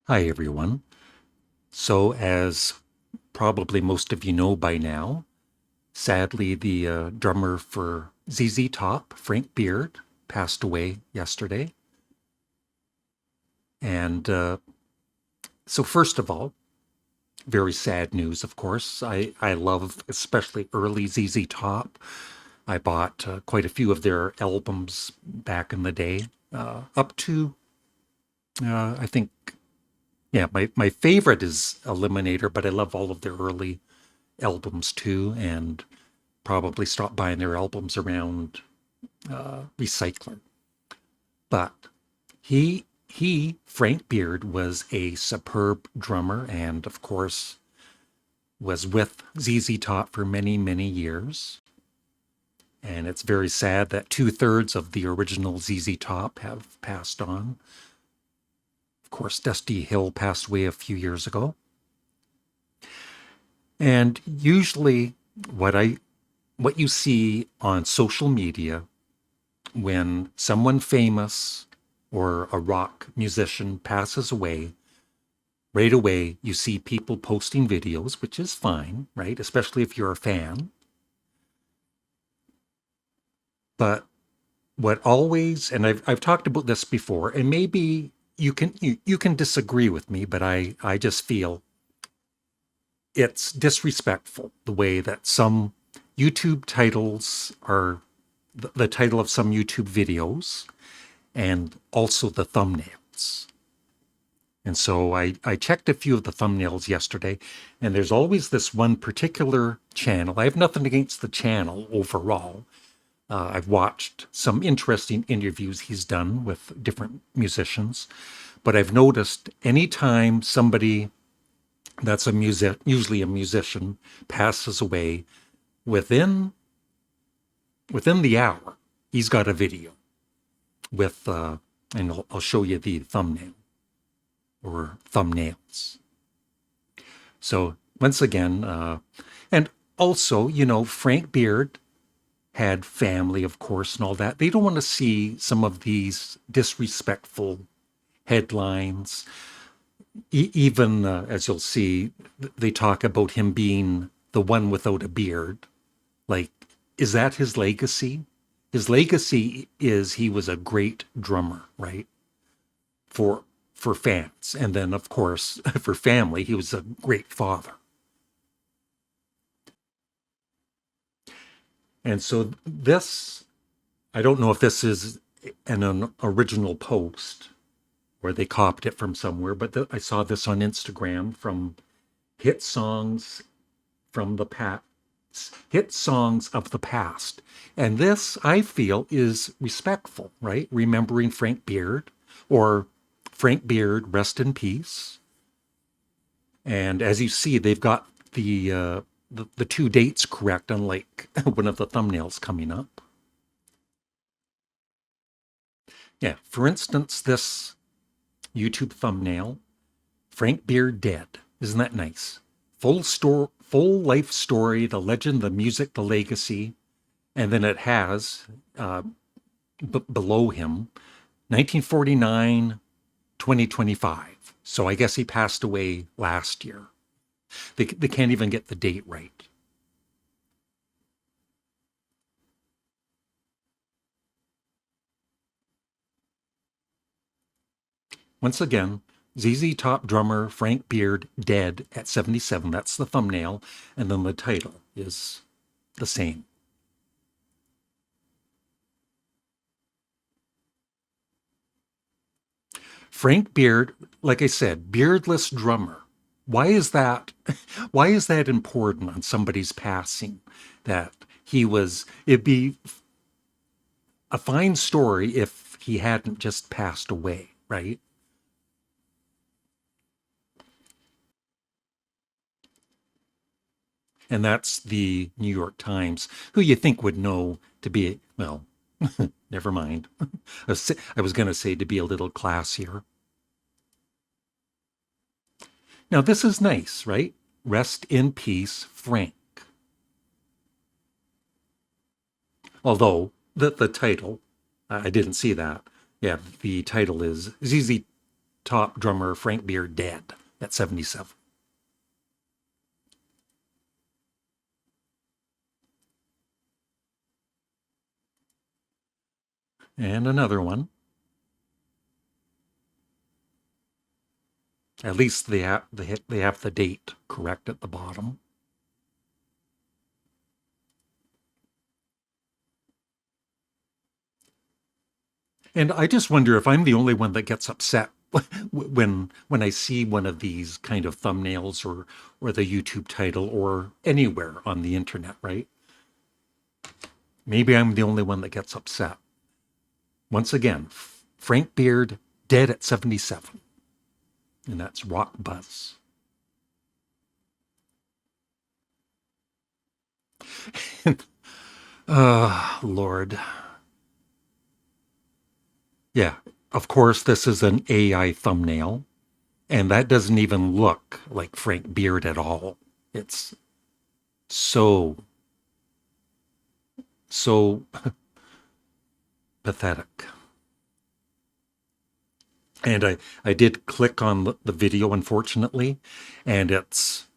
Hi, everyone. So, as probably most of you know by now, sadly, the drummer for ZZ Top, Frank Beard, passed away yesterday. And so, first of all, very sad news, of course. I love especially early ZZ Top. I bought quite a few of their albums back in the day, up to, I think, yeah, my favorite is Eliminator, but I love all of their early albums too, and probably stop buying their albums around Recycler. But Frank Beard, was a superb drummer, and of course was with ZZ Top for many, many years. And it's very sad that two-thirds of the original ZZ Top have passed on. Of course, Dusty Hill passed away a few years ago. And usually what you see on social media when someone famous or a rock musician passes away, right away you see people posting videos, which is fine, right? Especially if you're a fan. But what always, and I've talked about this before, and maybe you can disagree with me, but I just feel it's disrespectful the way that some YouTube titles are the title of some YouTube videos and also the thumbnails. And so I checked a few of the thumbnails yesterday, and there's always this one particular channel. I have nothing against the channel overall. I've watched some interesting interviews he's done with different musicians, but I've noticed anytime somebody that's usually a musician, passes away, within within the hour, he's got a video with, and I'll show you the thumbnail or thumbnails. So once again, and also, Frank Beard had family, of course, and all that. They don't want to see some of these disrespectful headlines. Even as you'll see, they talk about him being the one without a beard. Like, is that his legacy? His legacy is he was a great drummer, right? For for fans, and then of course for family, he was a great father. And so this, I don't know if this is an original post or they copied it from somewhere, but I saw this on Instagram from hit songs from the past, hit songs of the past. And this, I feel, is respectful, right? Remembering Frank Beard, or Frank Beard, rest in peace. And as you see, they've got the two dates correct, unlike one of the thumbnails coming up. Yeah, for instance, this YouTube thumbnail, Frank Beard dead. Isn't that nice? Full life story, the legend, the music, the legacy. And then it has below him 1949, 2025. So I guess he passed away last year. They can't even get the date right. Once again, ZZ Top drummer Frank Beard dead at 77. That's the thumbnail. And then the title is the same. Frank Beard, like I said, beardless drummer. Why is that? Why is that important on somebody's passing? That he was, it'd be a fine story if he hadn't just passed away, right? And that's the New York Times, who you think would know to be, well, never mind. I was going to say to be a little classier. Now, this is nice, right? Rest in peace, Frank. Although the title, I didn't see that. Yeah, the title is ZZ. top drummer Frank Beard dead at 77. And another one. At least they have the date correct at the bottom. And I just wonder if I'm the only one that gets upset when I see one of these kind of thumbnails or the YouTube title or anywhere on the internet, right? Maybe I'm the only one that gets upset. Once again, Frank Beard dead at 77. And that's Rock Buzz. Lord. Yeah, of course, this is an AI thumbnail, and that doesn't even look like Frank Beard at all. It's so, so pathetic. And I did click on the video, unfortunately, and it's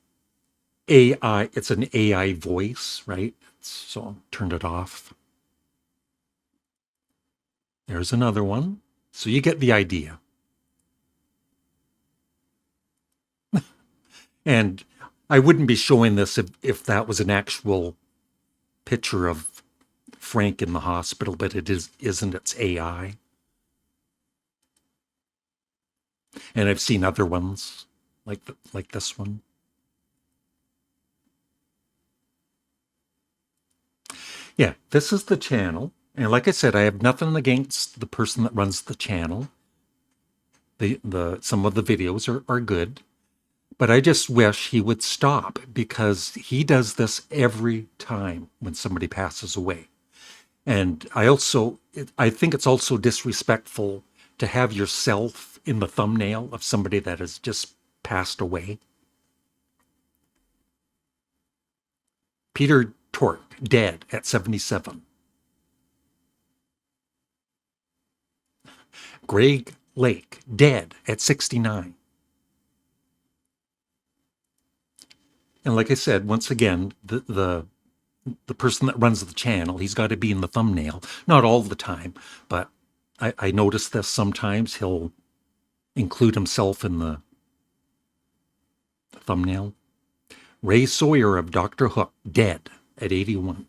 AI, it's an AI voice, right? So I turned it off. There's another one. So you get the idea. And I wouldn't be showing this if that was an actual picture of Frank in the hospital, but it isn't. It's AI. And I've seen other ones like this one. Yeah, this is the channel. And like I said, I have nothing against the person that runs the channel. The some of the videos are good. But I just wish he would stop because he does this every time when somebody passes away. And I think it's also disrespectful to have yourself in the thumbnail of somebody that has just passed away. Peter Tork, dead at 77. Greg Lake, dead at 69. And like I said, once again, the person that runs the channel, he's got to be in the thumbnail. Not all the time, but I notice this sometimes. He'll include himself in the thumbnail. Ray Sawyer of Dr. Hook, dead at 81.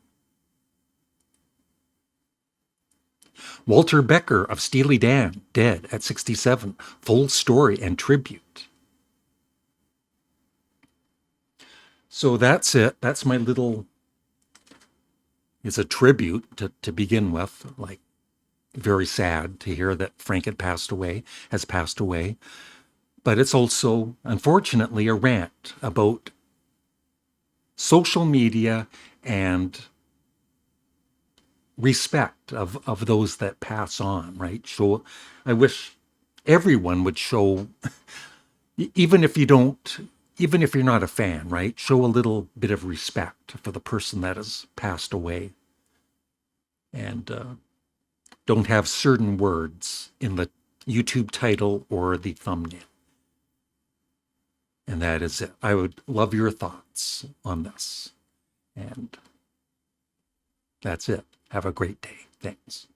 Walter Becker of Steely Dan, dead at 67. Full story and tribute. So that's it. That's my little, it's a tribute to begin with. Like, very sad to hear that Frank has passed away. But it's also, unfortunately, a rant about social media and respect of those that pass on, right? I wish everyone would show, even if you're not a fan, right? Show a little bit of respect for the person that has passed away. And don't have certain words in the YouTube title or the thumbnail. And that is it. I would love your thoughts on this. And that's it. Have a great day. Thanks.